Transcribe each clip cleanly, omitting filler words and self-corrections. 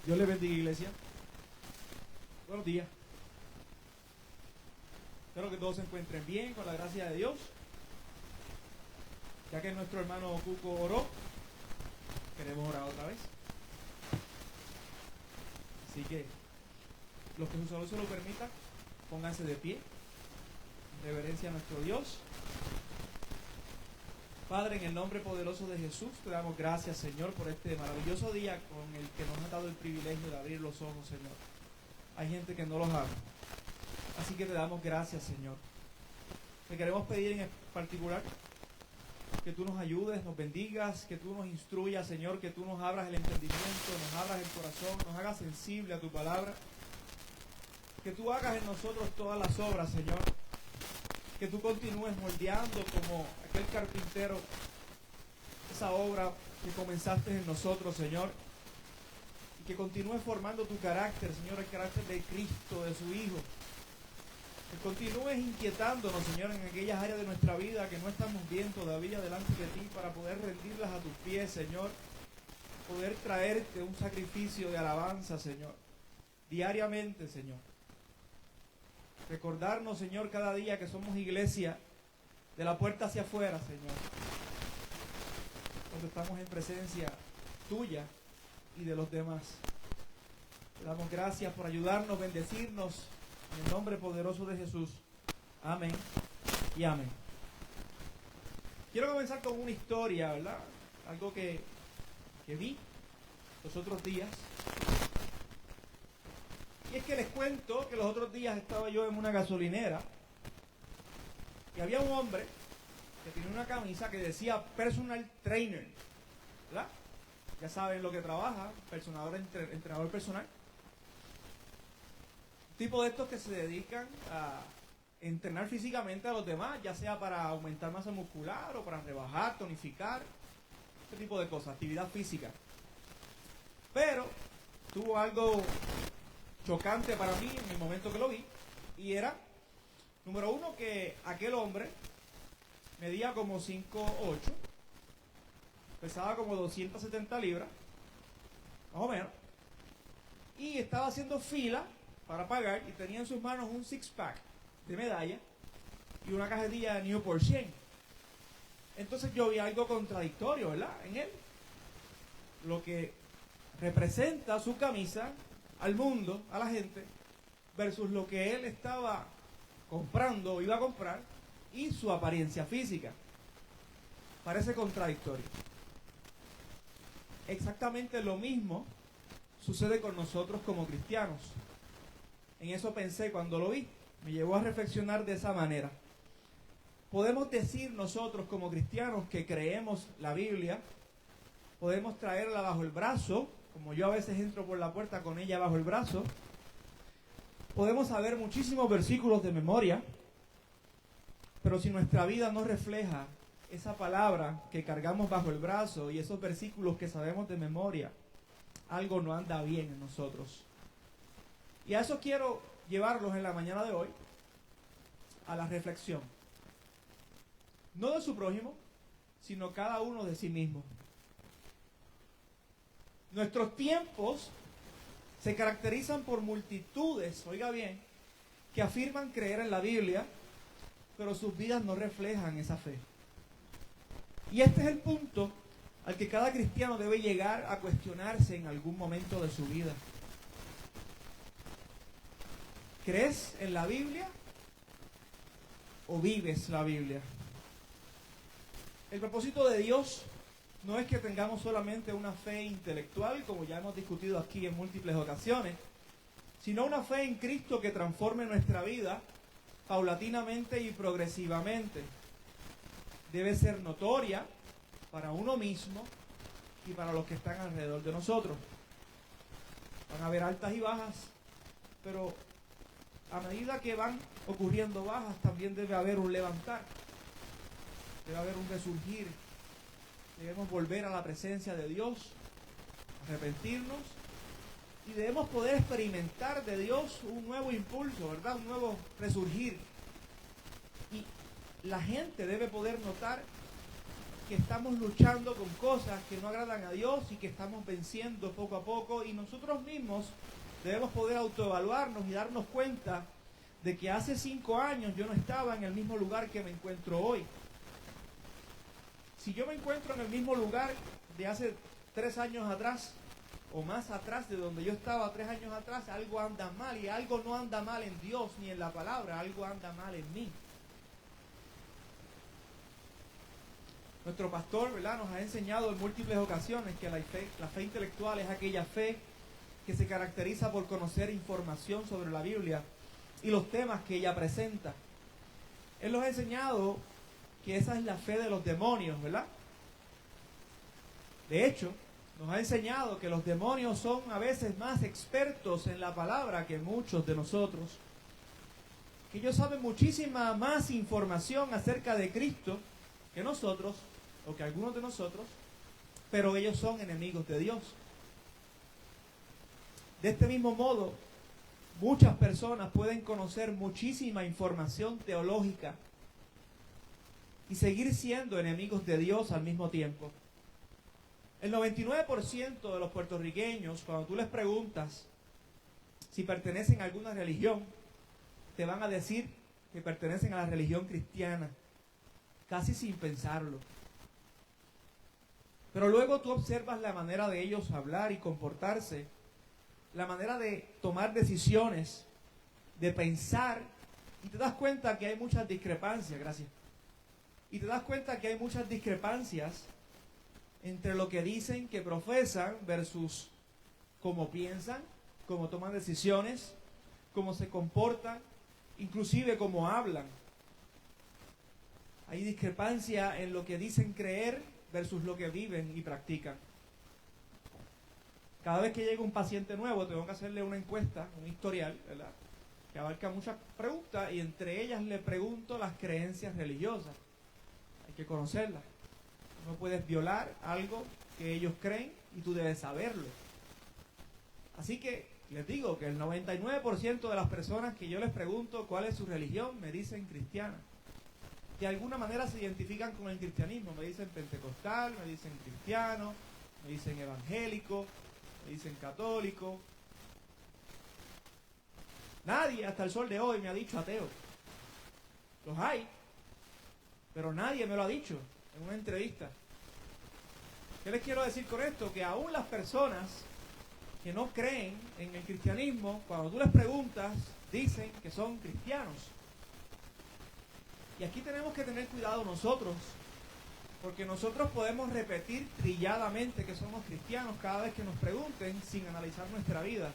Dios le bendiga, iglesia. Buenos días. Espero que todos se encuentren bien, con la gracia de Dios. Ya que nuestro hermano Cuco oró, queremos orar otra vez. Así que, los que su salud se lo permitan, pónganse de pie. En reverencia a nuestro Dios. Padre, en el nombre poderoso de Jesús, te damos gracias, Señor, por este maravilloso día con el que nos has dado el privilegio de abrir los ojos, Señor. Hay gente que no los abre. Así que te damos gracias, Señor. Te queremos pedir en particular que tú nos ayudes, nos bendigas, que tú nos instruyas, Señor, que tú nos abras el entendimiento, nos abras el corazón, nos hagas sensible a tu palabra. Que tú hagas en nosotros todas las obras, Señor. Que tú continúes moldeando como aquel carpintero esa obra que comenzaste en nosotros, Señor. Y que continúes formando tu carácter, Señor, el carácter de Cristo, de su Hijo. Que continúes inquietándonos, Señor, en aquellas áreas de nuestra vida que no estamos bien todavía delante de ti, para poder rendirlas a tus pies, Señor. Poder traerte un sacrificio de alabanza, Señor. Diariamente, Señor. Recordarnos, Señor, cada día que somos iglesia, de la puerta hacia afuera, Señor. Cuando estamos en presencia tuya y de los demás. Te damos gracias por ayudarnos, bendecirnos, en el nombre poderoso de Jesús. Amén y amén. Quiero comenzar con una historia, ¿verdad? Algo que vi los otros días. Y es que les cuento que los otros días estaba yo en una gasolinera y había un hombre que tenía una camisa que decía personal trainer, ¿verdad? Ya saben lo que trabaja, entrenador personal. Un tipo de estos que se dedican a entrenar físicamente a los demás, ya sea para aumentar masa muscular o para rebajar, tonificar, este tipo de cosas, actividad física. Pero tuvo algo chocante para mí en el momento que lo vi, y era, número uno, que aquel hombre medía como 5'8", pesaba como 270 libras, más o menos, y estaba haciendo fila para pagar y tenía en sus manos un six-pack de medalla y una cajetilla de Newport 100. Entonces yo vi algo contradictorio, ¿verdad?, en él. Lo que representa su camisa al mundo, a la gente, versus lo que él estaba comprando o iba a comprar y su apariencia física. Parece contradictorio. Exactamente lo mismo sucede con nosotros como cristianos. En eso pensé cuando lo vi. Me llevó a reflexionar de esa manera. Podemos decir nosotros como cristianos que creemos la Biblia, podemos traerla bajo el brazo, como yo a veces entro por la puerta con ella bajo el brazo. Podemos saber muchísimos versículos de memoria, pero si nuestra vida no refleja esa palabra que cargamos bajo el brazo y esos versículos que sabemos de memoria, algo no anda bien en nosotros. Y a eso quiero llevarlos en la mañana de hoy, a la reflexión. No de su prójimo, sino cada uno de sí mismo. Nuestros tiempos se caracterizan por multitudes, oiga bien, que afirman creer en la Biblia, pero sus vidas no reflejan esa fe. Y este es el punto al que cada cristiano debe llegar a cuestionarse en algún momento de su vida. ¿Crees en la Biblia o vives la Biblia? El propósito de Dios no es que tengamos solamente una fe intelectual, como ya hemos discutido aquí en múltiples ocasiones, sino una fe en Cristo que transforme nuestra vida paulatinamente y progresivamente. Debe ser notoria para uno mismo y para los que están alrededor de nosotros. Van a haber altas y bajas, pero a medida que van ocurriendo bajas, también debe haber un levantar, debe haber un resurgir. Debemos volver a la presencia de Dios, arrepentirnos, y debemos poder experimentar de Dios un nuevo impulso, ¿verdad? Un nuevo resurgir. Y la gente debe poder notar que estamos luchando con cosas que no agradan a Dios y que estamos venciendo poco a poco, y nosotros mismos debemos poder autoevaluarnos y darnos cuenta de que hace 5 años yo no estaba en el mismo lugar que me encuentro hoy. Si yo me encuentro en el mismo lugar de hace 3 años atrás, o más atrás de donde yo estaba 3 años atrás, algo anda mal, y algo no anda mal en Dios ni en la palabra, algo anda mal en mí. Nuestro pastor, ¿verdad?, nos ha enseñado en múltiples ocasiones que la fe intelectual es aquella fe que se caracteriza por conocer información sobre la Biblia y los temas que ella presenta. Él nos ha enseñado que esa es la fe de los demonios, ¿verdad? De hecho, nos ha enseñado que los demonios son a veces más expertos en la palabra que muchos de nosotros, que ellos saben muchísima más información acerca de Cristo que nosotros, o que algunos de nosotros, pero ellos son enemigos de Dios. De este mismo modo, muchas personas pueden conocer muchísima información teológica y seguir siendo enemigos de Dios al mismo tiempo. El 99% de los puertorriqueños, cuando tú les preguntas si pertenecen a alguna religión, te van a decir que pertenecen a la religión cristiana, casi sin pensarlo. Pero luego tú observas la manera de ellos hablar y comportarse, la manera de tomar decisiones, de pensar, y te das cuenta que hay muchas discrepancias, y te das cuenta que hay muchas discrepancias entre lo que dicen, que profesan, versus cómo piensan, cómo toman decisiones, cómo se comportan, inclusive cómo hablan. Hay discrepancia en lo que dicen creer versus lo que viven y practican. Cada vez que llega un paciente nuevo, tengo que hacerle una encuesta, un historial, ¿verdad?, que abarca muchas preguntas, y entre ellas le pregunto las creencias religiosas. Hay que conocerlas. No puedes violar algo que ellos creen y tú debes saberlo. Así que les digo que el 99% de las personas que yo les pregunto cuál es su religión me dicen cristiana. De alguna manera se identifican con el cristianismo. Me dicen pentecostal, me dicen cristiano, me dicen evangélico, me dicen católico. Nadie hasta el sol de hoy me ha dicho ateo. Los hay, pero nadie me lo ha dicho en una entrevista. ¿Qué les quiero decir con esto? Que aún las personas que no creen en el cristianismo, cuando tú les preguntas, dicen que son cristianos. Y aquí tenemos que tener cuidado nosotros, porque nosotros podemos repetir trilladamente que somos cristianos cada vez que nos pregunten, sin analizar nuestra vida,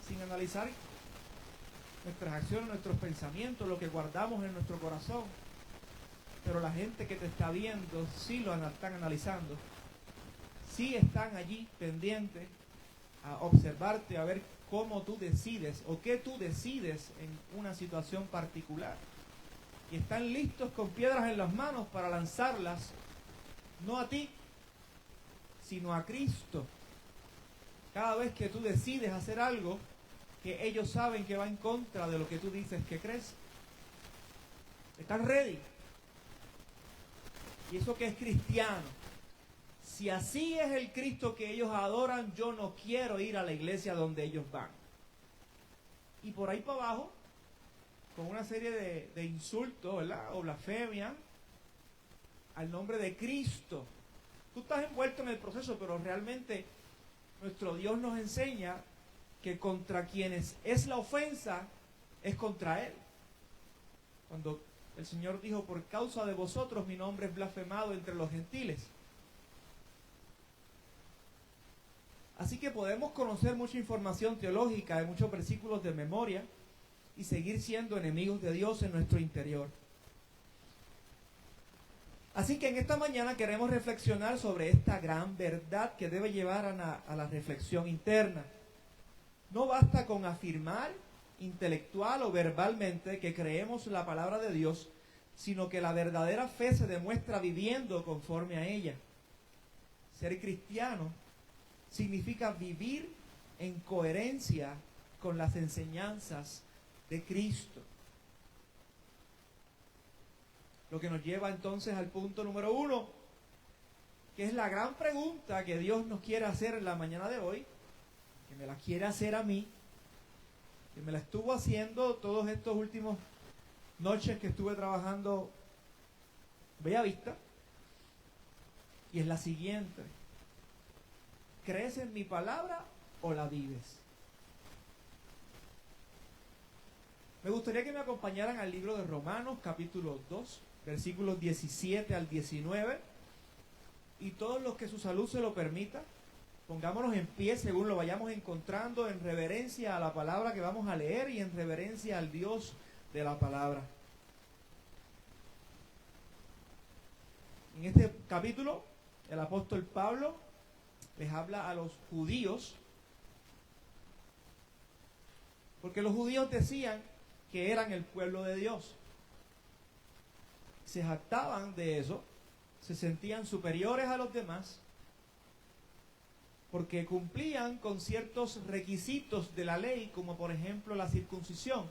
sin analizar nuestras acciones, nuestros pensamientos, lo que guardamos en nuestro corazón. Pero la gente que te está viendo sí lo están analizando, sí están allí pendientes a observarte, a ver cómo tú decides o qué tú decides en una situación particular. Y están listos con piedras en las manos para lanzarlas, no a ti, sino a Cristo. Cada vez que tú decides hacer algo que ellos saben que va en contra de lo que tú dices que crees, están ready. Y eso que es cristiano. Si así es el Cristo que ellos adoran, yo no quiero ir a la iglesia donde ellos van. Y por ahí para abajo, con una serie de insultos, ¿verdad?, o blasfemia al nombre de Cristo. Tú estás envuelto en el proceso, pero realmente nuestro Dios nos enseña que contra quienes es la ofensa es contra Él. Cuando el Señor dijo, por causa de vosotros mi nombre es blasfemado entre los gentiles. Así que podemos conocer mucha información teológica de muchos versículos de memoria y seguir siendo enemigos de Dios en nuestro interior. Así que en esta mañana queremos reflexionar sobre esta gran verdad que debe llevar a la reflexión interna. No basta con afirmar intelectual o verbalmente que creemos la palabra de Dios, sino que la verdadera fe se demuestra viviendo conforme a ella. Ser cristiano significa vivir en coherencia con las enseñanzas de Cristo. Lo que nos lleva entonces al punto número 1, que es la gran pregunta que Dios nos quiere hacer en la mañana de hoy, que me la quiere hacer a mí, que me la estuvo haciendo todos estos últimos noches que estuve trabajando Bellavista, y es la siguiente: ¿crees en mi palabra o la vives? Me gustaría que me acompañaran al libro de Romanos, capítulo 2, versículos 17 al 19, y todos los que su salud se lo permita, pongámonos en pie según lo vayamos encontrando, en reverencia a la palabra que vamos a leer y en reverencia al Dios de la palabra. En este capítulo, el apóstol Pablo les habla a los judíos, porque los judíos decían que eran el pueblo de Dios. Se jactaban de eso, se sentían superiores a los demás, porque cumplían con ciertos requisitos de la ley, como por ejemplo la circuncisión.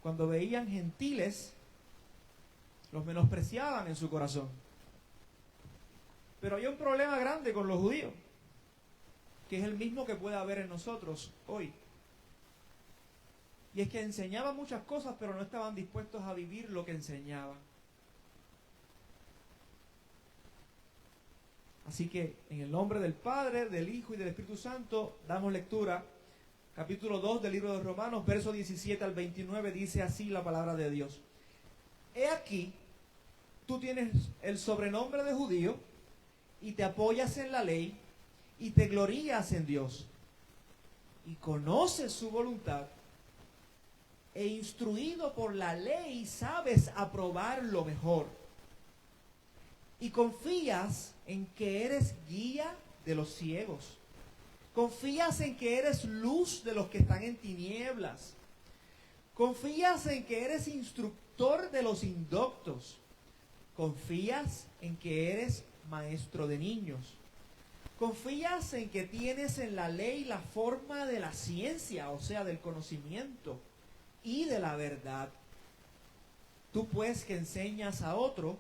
Cuando veían gentiles, los menospreciaban en su corazón. Pero hay un problema grande con los judíos, que es el mismo que puede haber en nosotros hoy. Y es que enseñaban muchas cosas, pero no estaban dispuestos a vivir lo que enseñaban. Así que, en el nombre del Padre, del Hijo y del Espíritu Santo, damos lectura. Capítulo 2 del libro de Romanos, versos 17 al 29, dice así la palabra de Dios. He aquí, tú tienes el sobrenombre de judío, y te apoyas en la ley, y te glorías en Dios, y conoces su voluntad, e instruido por la ley sabes aprobar lo mejor, y confías en que eres guía de los ciegos, confías en que eres luz de los que están en tinieblas, confías en que eres instructor de los indoctos, confías en que eres maestro de niños, confías en que tienes en la ley la forma de la ciencia, o sea, del conocimiento y de la verdad. Tú pues que enseñas a otro,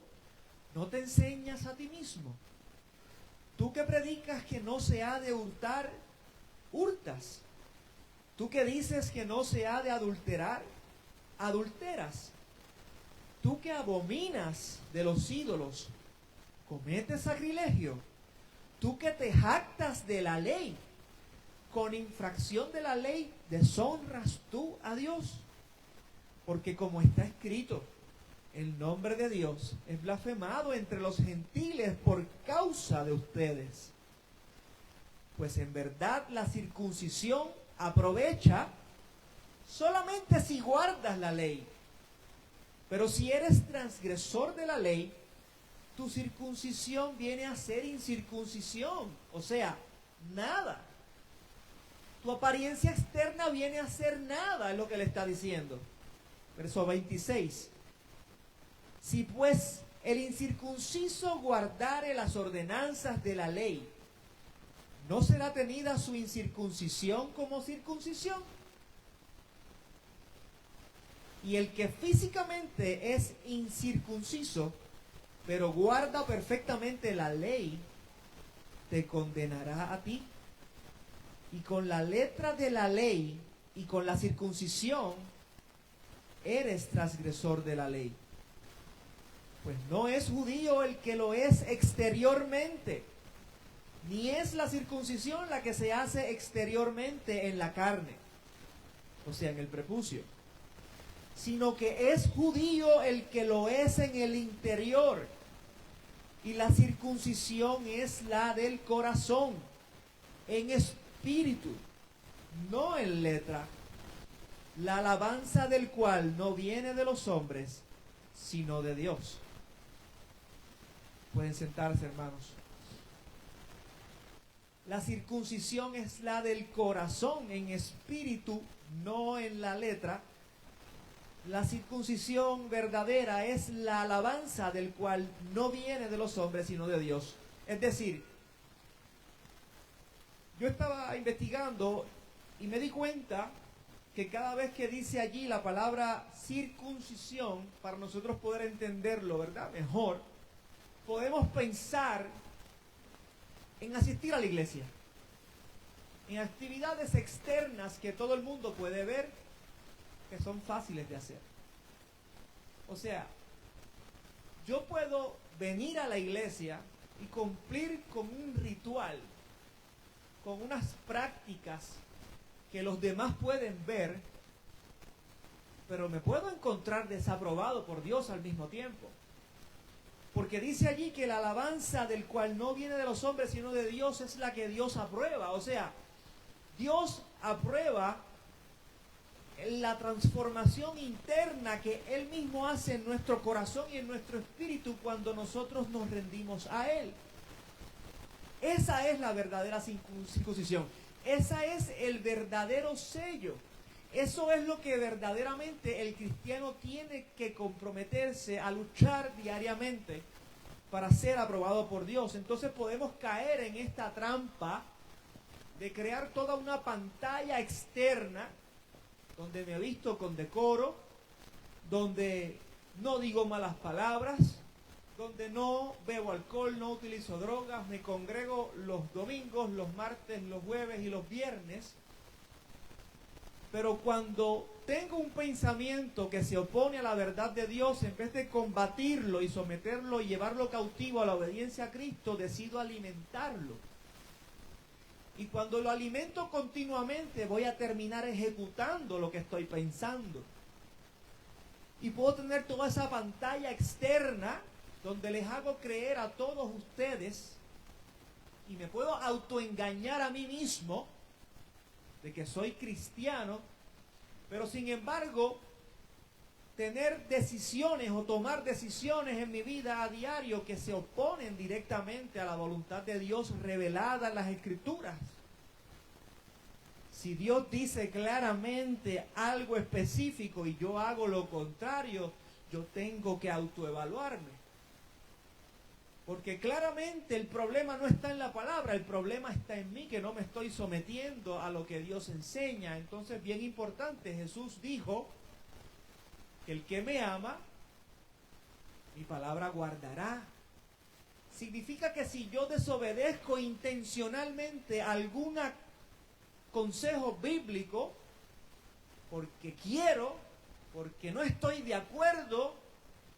¿no te enseñas a ti mismo? Tú que predicas que no se ha de hurtar, hurtas. Tú que dices que no se ha de adulterar, adulteras. Tú que abominas de los ídolos, cometes sacrilegio. Tú que te jactas de la ley, con infracción de la ley deshonras tú a Dios. Porque como está escrito, el nombre de Dios es blasfemado entre los gentiles por causa de ustedes. Pues en verdad la circuncisión aprovecha solamente si guardas la ley. Pero si eres transgresor de la ley, tu circuncisión viene a ser incircuncisión, o sea, nada. Tu apariencia externa viene a ser nada, es lo que le está diciendo. Verso 26. Si pues el incircunciso guardare las ordenanzas de la ley, ¿no será tenida su incircuncisión como circuncisión? Y el que físicamente es incircunciso, pero guarda perfectamente la ley, te condenará a ti. Y con la letra de la ley y con la circuncisión, eres transgresor de la ley. Pues no es judío el que lo es exteriormente, ni es la circuncisión la que se hace exteriormente en la carne, o sea, en el prepucio, sino que es judío el que lo es en el interior, y la circuncisión es la del corazón, en espíritu, no en letra, la alabanza del cual no viene de los hombres, sino de Dios. Pueden sentarse, hermanos. La circuncisión es la del corazón, en espíritu, no en la letra. La circuncisión verdadera es la alabanza del cual no viene de los hombres, sino de Dios. Es decir, yo estaba investigando y me di cuenta que cada vez que dice allí la palabra circuncisión, para nosotros poder entenderlo, ¿verdad? Mejor, podemos pensar en asistir a la iglesia, en actividades externas que todo el mundo puede ver, que son fáciles de hacer. O sea, yo puedo venir a la iglesia y cumplir con un ritual, con unas prácticas que los demás pueden ver, pero me puedo encontrar desaprobado por Dios al mismo tiempo. Porque dice allí que la alabanza del cual no viene de los hombres, sino de Dios, es la que Dios aprueba. O sea, Dios aprueba la transformación interna que Él mismo hace en nuestro corazón y en nuestro espíritu cuando nosotros nos rendimos a Él. Esa es la verdadera circuncisión. Esa es el verdadero sello. Eso es lo que verdaderamente el cristiano tiene que comprometerse a luchar diariamente para ser aprobado por Dios. Entonces podemos caer en esta trampa de crear toda una pantalla externa donde me visto con decoro, donde no digo malas palabras, donde no bebo alcohol, no utilizo drogas, me congrego los domingos, los martes, los jueves y los viernes. Pero cuando tengo un pensamiento que se opone a la verdad de Dios, en vez de combatirlo y someterlo y llevarlo cautivo a la obediencia a Cristo, decido alimentarlo. Y cuando lo alimento continuamente, voy a terminar ejecutando lo que estoy pensando. Y puedo tener toda esa pantalla externa donde les hago creer a todos ustedes y me puedo autoengañar a mí mismo de que soy cristiano, pero sin embargo tener decisiones o tomar decisiones en mi vida a diario que se oponen directamente a la voluntad de Dios revelada en las Escrituras. Si Dios dice claramente algo específico y yo hago lo contrario, yo tengo que autoevaluarme. Porque claramente el problema no está en la palabra, el problema está en mí, que no me estoy sometiendo a lo que Dios enseña. Entonces, bien importante, Jesús dijo que el que me ama, mi palabra guardará. Significa que si yo desobedezco intencionalmente algún consejo bíblico, porque quiero, porque no estoy de acuerdo,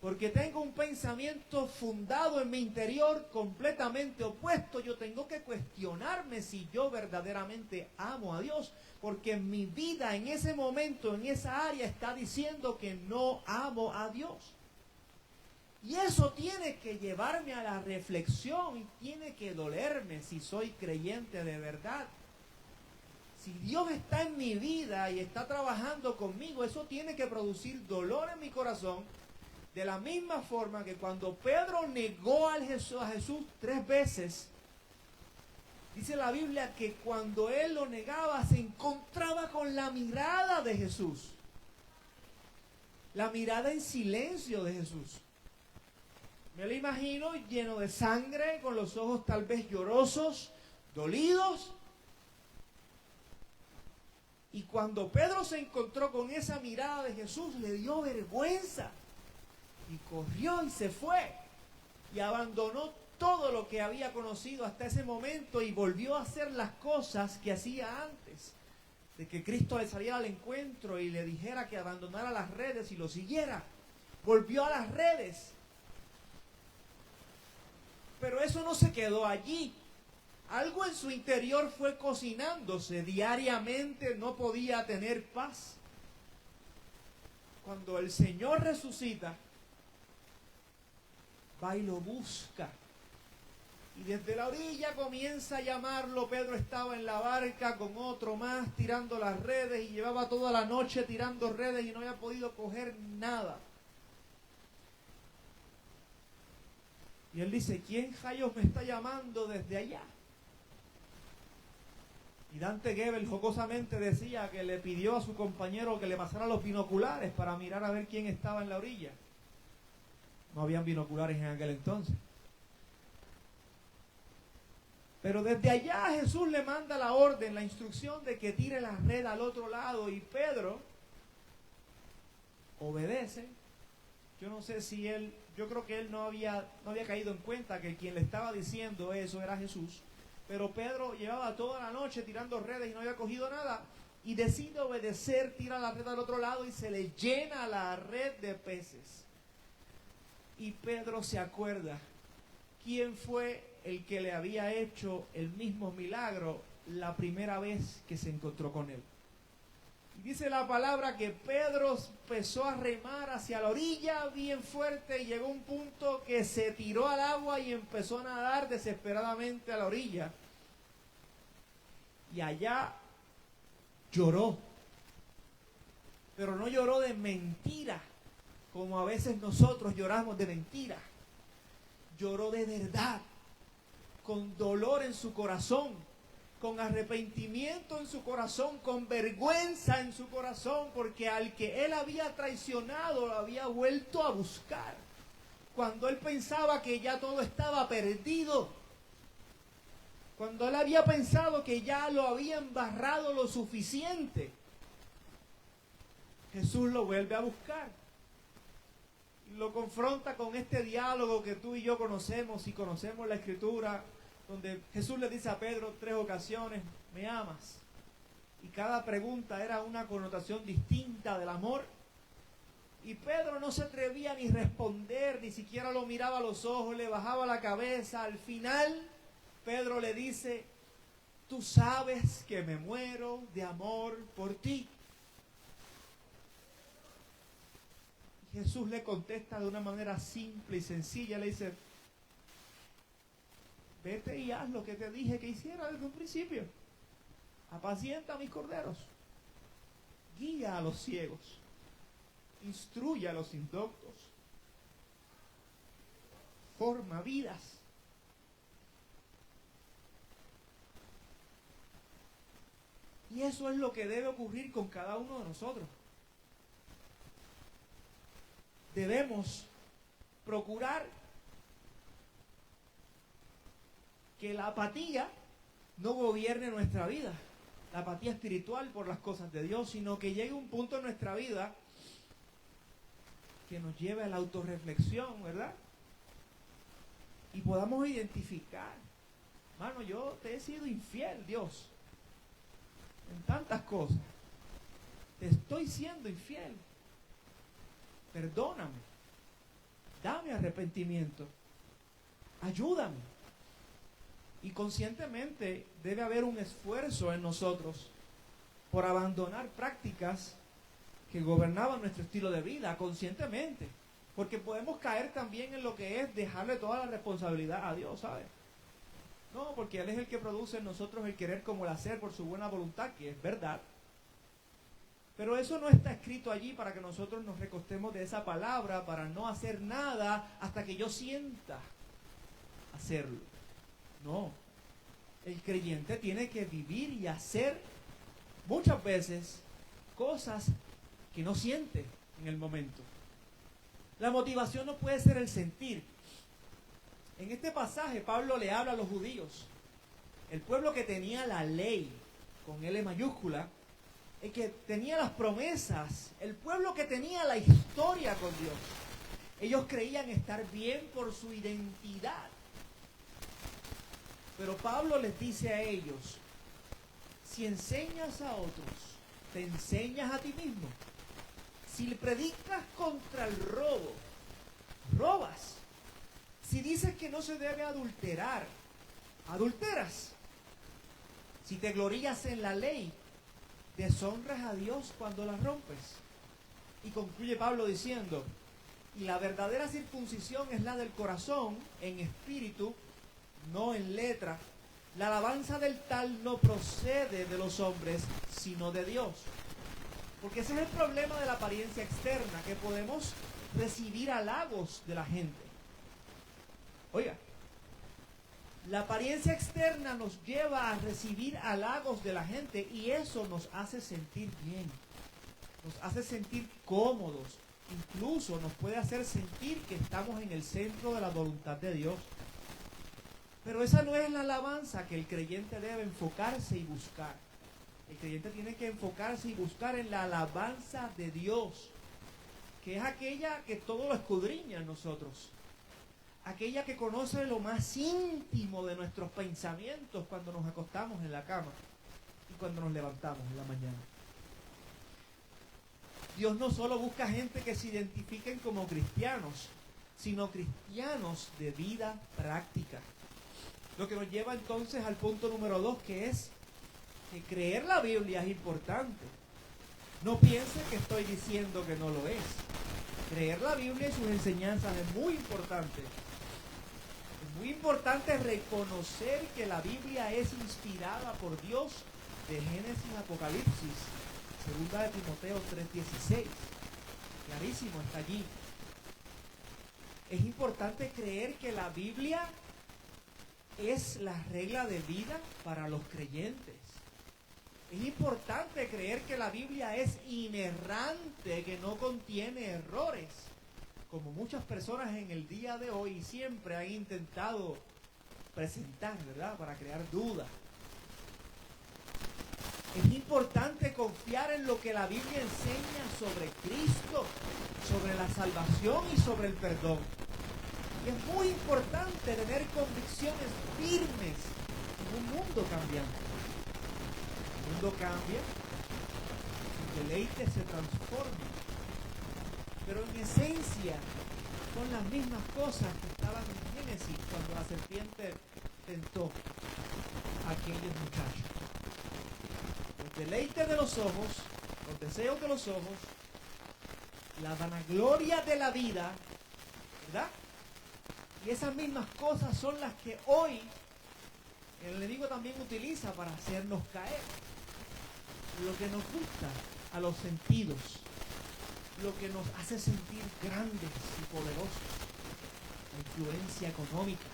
porque tengo un pensamiento fundado en mi interior completamente opuesto, yo tengo que cuestionarme si yo verdaderamente amo a Dios, porque mi vida en ese momento, en esa área, está diciendo que no amo a Dios. Y eso tiene que llevarme a la reflexión y tiene que dolerme si soy creyente de verdad. Si Dios está en mi vida y está trabajando conmigo, eso tiene que producir dolor en mi corazón. De la misma forma que cuando Pedro negó a Jesús 3 veces, dice la Biblia que cuando él lo negaba se encontraba con la mirada de Jesús. La mirada en silencio de Jesús. Me lo imagino lleno de sangre, con los ojos tal vez llorosos, dolidos. Y cuando Pedro se encontró con esa mirada de Jesús, le dio vergüenza. Y corrió y se fue. Y abandonó todo lo que había conocido hasta ese momento y volvió a hacer las cosas que hacía antes. De que Cristo le saliera al encuentro y le dijera que abandonara las redes y lo siguiera. Volvió a las redes. Pero eso no se quedó allí. Algo en su interior fue cocinándose. Diariamente no podía tener paz. Cuando el Señor resucita, va y lo busca. Y desde la orilla comienza a llamarlo. Pedro estaba en la barca con otro más tirando las redes y llevaba toda la noche tirando redes y no había podido coger nada. Y él dice, ¿quién rayos me está llamando desde allá? Y Dante Gebel jocosamente decía que le pidió a su compañero que le pasara los binoculares para mirar a ver quién estaba en la orilla. No habían binoculares en aquel entonces. Pero desde allá Jesús le manda la orden, la instrucción de que tire la red al otro lado, y Pedro obedece. Yo no sé si yo creo que él no había caído en cuenta que quien le estaba diciendo eso era Jesús. Pero Pedro llevaba toda la noche tirando redes y no había cogido nada, y decide obedecer, tira la red al otro lado y se le llena la red de peces. Y Pedro se acuerda quién fue el que le había hecho el mismo milagro la primera vez que se encontró con él. Y dice la palabra que Pedro empezó a remar hacia la orilla bien fuerte y llegó a un punto que se tiró al agua y empezó a nadar desesperadamente a la orilla. Y allá lloró, pero no lloró de mentira, como a veces nosotros lloramos de mentira. Lloró de verdad, con dolor en su corazón, con arrepentimiento en su corazón, con vergüenza en su corazón, porque al que él había traicionado lo había vuelto a buscar, cuando él pensaba que ya todo estaba perdido, cuando él había pensado que ya lo había embarrado lo suficiente. Jesús lo vuelve a buscar, lo confronta con este diálogo que tú y yo conocemos, y conocemos la Escritura, donde Jesús le dice a Pedro 3 ocasiones: ¿me amas? Y cada pregunta era una connotación distinta del amor. Y Pedro no se atrevía ni responder, ni siquiera lo miraba a los ojos, le bajaba la cabeza. Al final, Pedro le dice: tú sabes que me muero de amor por ti. Y Jesús le contesta de una manera simple y sencilla, le dice: vete y haz lo que te dije que hiciera desde un principio. Apacienta a mis corderos, guía a los ciegos, instruye a los indoctos, forma vidas. Y eso es lo que debe ocurrir con cada uno de nosotros. Debemos procurar que la apatía no gobierne nuestra vida, la apatía espiritual por las cosas de Dios, sino que llegue un punto en nuestra vida que nos lleve a la autorreflexión, ¿verdad? Y podamos identificar: mano, yo te he sido infiel, Dios, en tantas cosas. Te estoy siendo infiel. Perdóname. Dame arrepentimiento. Ayúdame. Y conscientemente debe haber un esfuerzo en nosotros por abandonar prácticas que gobernaban nuestro estilo de vida, conscientemente. Porque podemos caer también en lo que es dejarle toda la responsabilidad a Dios, ¿sabes? No, porque Él es el que produce en nosotros el querer como el hacer por su buena voluntad, que es verdad. Pero eso no está escrito allí para que nosotros nos recostemos de esa palabra para no hacer nada hasta que yo sienta hacerlo. No, el creyente tiene que vivir y hacer muchas veces cosas que no siente en el momento. La motivación no puede ser el sentir. En este pasaje Pablo le habla a los judíos, el pueblo que tenía la ley con L mayúscula, el que tenía las promesas, el pueblo que tenía la historia con Dios. Ellos creían estar bien por su identidad. Pero Pablo les dice a ellos: si enseñas a otros, te enseñas a ti mismo. Si le predicas contra el robo, robas. Si dices que no se debe adulterar, adulteras. Si te glorías en la ley, deshonras a Dios cuando la rompes. Y concluye Pablo diciendo: y la verdadera circuncisión es la del corazón, en espíritu, no en letra. La alabanza del tal no procede de los hombres, sino de Dios. Porque ese es el problema de la apariencia externa, que podemos recibir halagos de la gente. Oiga, la apariencia externa nos lleva a recibir halagos de la gente, y eso nos hace sentir bien, nos hace sentir cómodos, incluso nos puede hacer sentir que estamos en el centro de la voluntad de Dios. Pero esa no es la alabanza que el creyente debe enfocarse y buscar. El creyente tiene que enfocarse y buscar en la alabanza de Dios, que es aquella que todo lo escudriña en nosotros. Aquella que conoce lo más íntimo de nuestros pensamientos cuando nos acostamos en la cama y cuando nos levantamos en la mañana. Dios no solo busca gente que se identifiquen como cristianos, sino cristianos de vida práctica. Lo que nos lleva entonces al punto número 2, que es que creer la Biblia es importante. No piense que estoy diciendo que no lo es. Creer la Biblia y sus enseñanzas es muy importante. Es muy importante reconocer que la Biblia es inspirada por Dios de Génesis a Apocalipsis. Segunda de Timoteo 3:16. Clarísimo, está allí. Es importante creer que la Biblia es la regla de vida para los creyentes. Es importante creer que la Biblia es inerrante, que no contiene errores, como muchas personas en el día de hoy siempre han intentado presentar, ¿verdad?, para crear dudas. Es importante confiar en lo que la Biblia enseña sobre Cristo, sobre la salvación y sobre el perdón. Y es muy importante tener convicciones firmes en un mundo cambiante. El mundo cambia, el deleite se transforma, pero en esencia son las mismas cosas que estaban en Génesis cuando la serpiente tentó a aquellos muchachos. Los deleites de los ojos, los deseos de los ojos, la vanagloria de la vida, ¿verdad? Y esas mismas cosas son las que hoy el enemigo también utiliza para hacernos caer. Lo que nos gusta a los sentidos, lo que nos hace sentir grandes y poderosos, la influencia económica,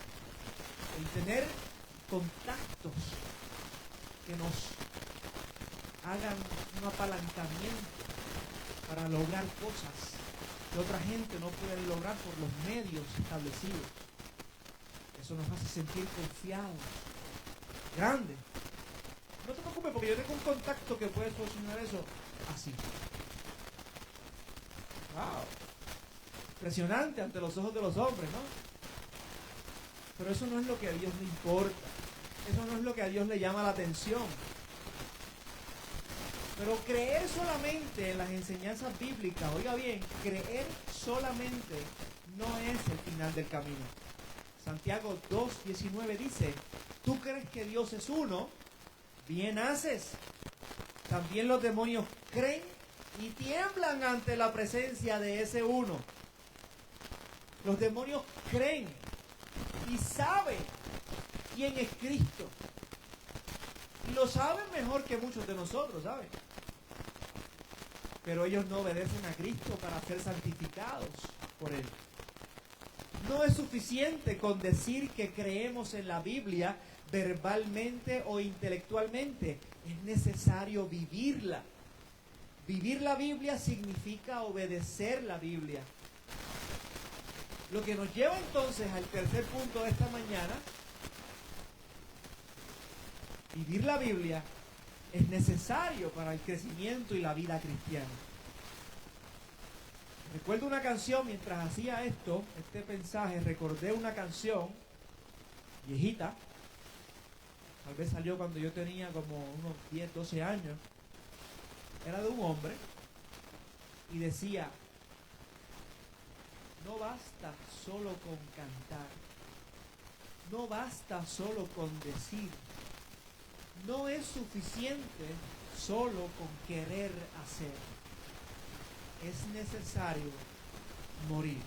el tener contactos que nos hagan un apalancamiento para lograr cosas que otra gente no puede lograr por los medios establecidos. Eso nos hace sentir confiados, grandes. No te preocupes porque yo tengo un contacto que puede solucionar eso así. ¡Wow! Impresionante ante los ojos de los hombres, ¿no? Pero eso no es lo que a Dios le importa. Eso no es lo que a Dios le llama la atención. Pero creer solamente en las enseñanzas bíblicas, oiga bien, creer solamente no es el final del camino. Santiago 2:19 dice, tú crees que Dios es uno, bien haces. También los demonios creen y tiemblan ante la presencia de ese uno. Los demonios creen y saben quién es Cristo. Y lo saben mejor que muchos de nosotros, ¿saben? Pero ellos no obedecen a Cristo para ser santificados por Él. No es suficiente con decir que creemos en la Biblia verbalmente o intelectualmente. Es necesario vivirla. Vivir la Biblia significa obedecer la Biblia. Lo que nos lleva entonces al tercer punto de esta mañana. Vivir la Biblia es necesario para el crecimiento y la vida cristiana. Recuerdo una canción, mientras hacía este mensaje, recordé una canción viejita, tal vez salió cuando yo tenía como unos 10, 12 años, era de un hombre, y decía, no basta solo con cantar, no basta solo con decir, no es suficiente solo con querer hacer. Es necesario morir.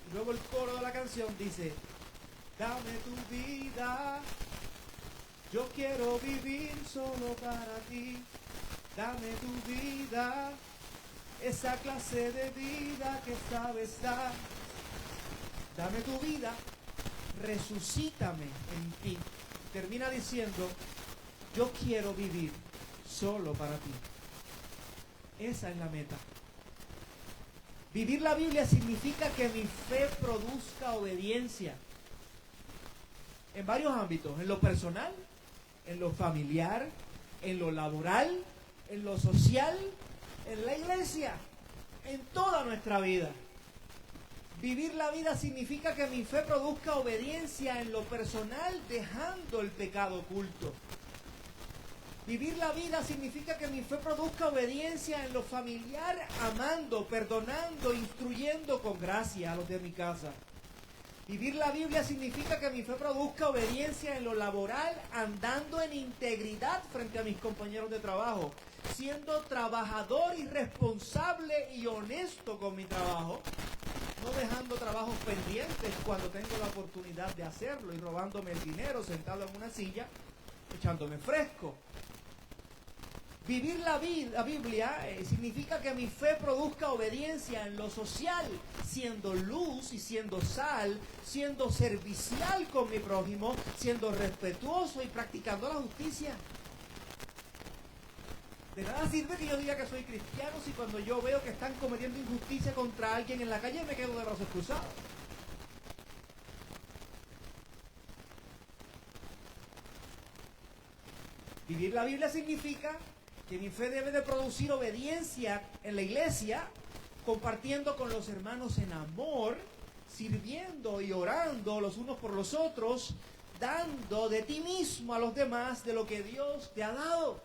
Y luego el coro de la canción dice, dame tu vida, yo quiero vivir solo para ti. Dame tu vida, esa clase de vida que sabes dar. Dame tu vida, resucítame en ti. Termina diciendo, yo quiero vivir solo para ti. Esa es la meta. Vivir la Biblia significa que mi fe produzca obediencia. en varios ámbitos, en lo personal, en lo familiar, en lo laboral, en lo social, en la iglesia, en toda nuestra vida. Vivir la vida significa que mi fe produzca obediencia en lo personal, dejando el pecado oculto. Vivir la vida significa que mi fe produzca obediencia en lo familiar, amando, perdonando, instruyendo con gracia a los de mi casa. Vivir la Biblia significa que mi fe produzca obediencia en lo laboral, andando en integridad frente a mis compañeros de trabajo, siendo trabajador y responsable y honesto con mi trabajo, no dejando trabajos pendientes cuando tengo la oportunidad de hacerlo y robándome el dinero sentado en una silla, echándome fresco. Vivir la Biblia significa que mi fe produzca obediencia en lo social, siendo luz y siendo sal, siendo servicial con mi prójimo, siendo respetuoso y practicando la justicia. De nada sirve que yo diga que soy cristiano si cuando yo veo que están cometiendo injusticia contra alguien en la calle me quedo de brazos cruzados. Vivir la Biblia significa que mi fe debe de producir obediencia en la iglesia, compartiendo con los hermanos en amor, sirviendo y orando los unos por los otros, dando de ti mismo a los demás de lo que Dios te ha dado.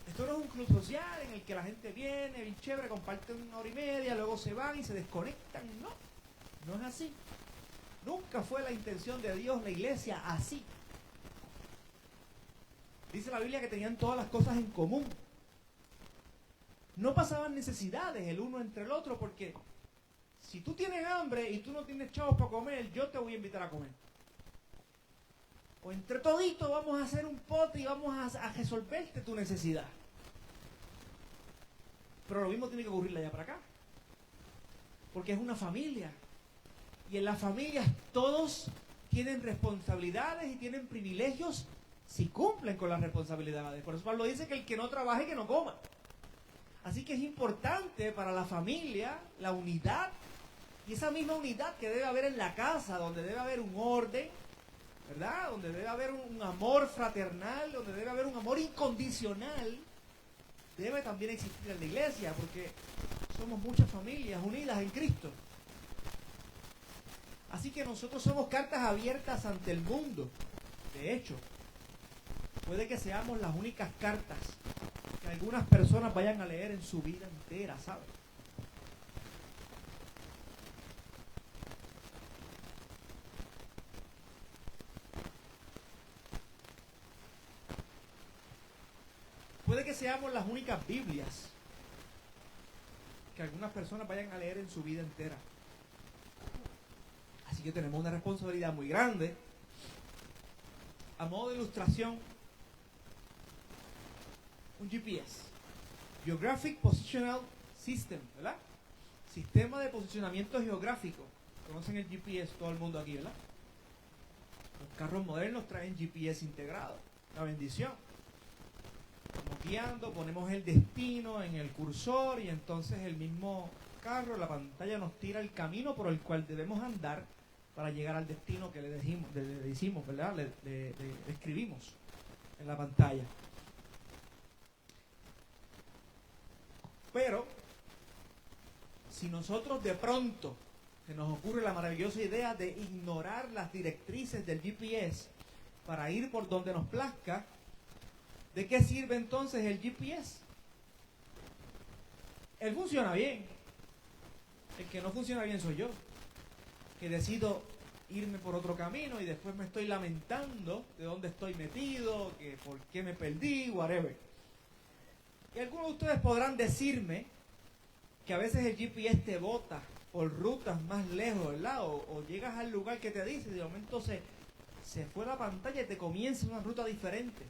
Esto no es un club social en el que la gente viene, bien chévere, comparten 1 hora y media, luego se van y se desconectan. No, no es así. Nunca fue la intención de Dios la iglesia así. Dice la Biblia que tenían todas las cosas en común. No pasaban necesidades el uno entre el otro, porque si tú tienes hambre y tú no tienes chavos para comer, yo te voy a invitar a comer. O entre toditos vamos a hacer un pote y vamos a resolverte tu necesidad. Pero lo mismo tiene que ocurrirle allá para acá. Porque es una familia. Y en las familias todos tienen responsabilidades y tienen privilegios si cumplen con las responsabilidades. Por eso Pablo dice que el que no trabaje, que no coma. Así que es importante para la familia la unidad, y esa misma unidad que debe haber en la casa, donde debe haber un orden, ¿verdad? Donde debe haber un amor fraternal, donde debe haber un amor incondicional, debe también existir en la iglesia, porque somos muchas familias unidas en Cristo. Así que nosotros somos cartas abiertas ante el mundo. De hecho, puede que seamos las únicas cartas que algunas personas vayan a leer en su vida entera, ¿sabes? Puede que seamos las únicas Biblias que algunas personas vayan a leer en su vida entera. Así que tenemos una responsabilidad muy grande. A modo de ilustración, un GPS, Geographic Positional System, ¿verdad? Sistema de posicionamiento geográfico. Conocen el GPS todo el mundo aquí, ¿verdad? Los carros modernos traen GPS integrado. Una bendición. Estamos guiando, ponemos el destino en el cursor y entonces el mismo carro, la pantalla nos tira el camino por el cual debemos andar para llegar al destino que le decimos, ¿verdad? Le escribimos en la pantalla. Pero, si nosotros de pronto se nos ocurre la maravillosa idea de ignorar las directrices del GPS para ir por donde nos plazca, ¿de qué sirve entonces el GPS? Él funciona bien. El que no funciona bien soy yo, que decido irme por otro camino y después me estoy lamentando de dónde estoy metido, que por qué me perdí, whatever. Y algunos de ustedes podrán decirme que a veces el GPS te bota por rutas más lejos, ¿verdad? O llegas al lugar que te dice y de momento se fue la pantalla y te comienza una ruta diferente.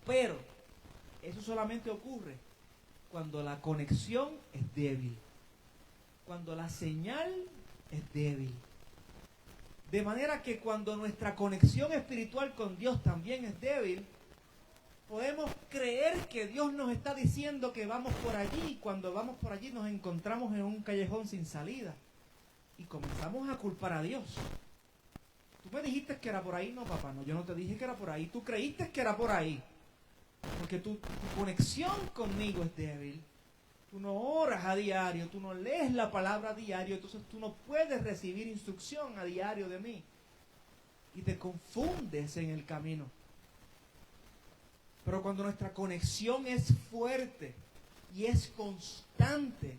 Pero eso solamente ocurre cuando la conexión es débil, cuando la señal es débil. De manera que cuando nuestra conexión espiritual con Dios también es débil, podemos creer que Dios nos está diciendo que vamos por allí, y cuando vamos por allí nos encontramos en un callejón sin salida y comenzamos a culpar a Dios. Tú me dijiste que era por ahí. No, papá, no, yo no te dije que era por ahí. Tú creíste que era por ahí. Porque tu conexión conmigo es débil. Tú no oras a diario, tú no lees la palabra a diario, entonces tú no puedes recibir instrucción a diario de mí. Y te confundes en el camino. Pero cuando nuestra conexión es fuerte y es constante,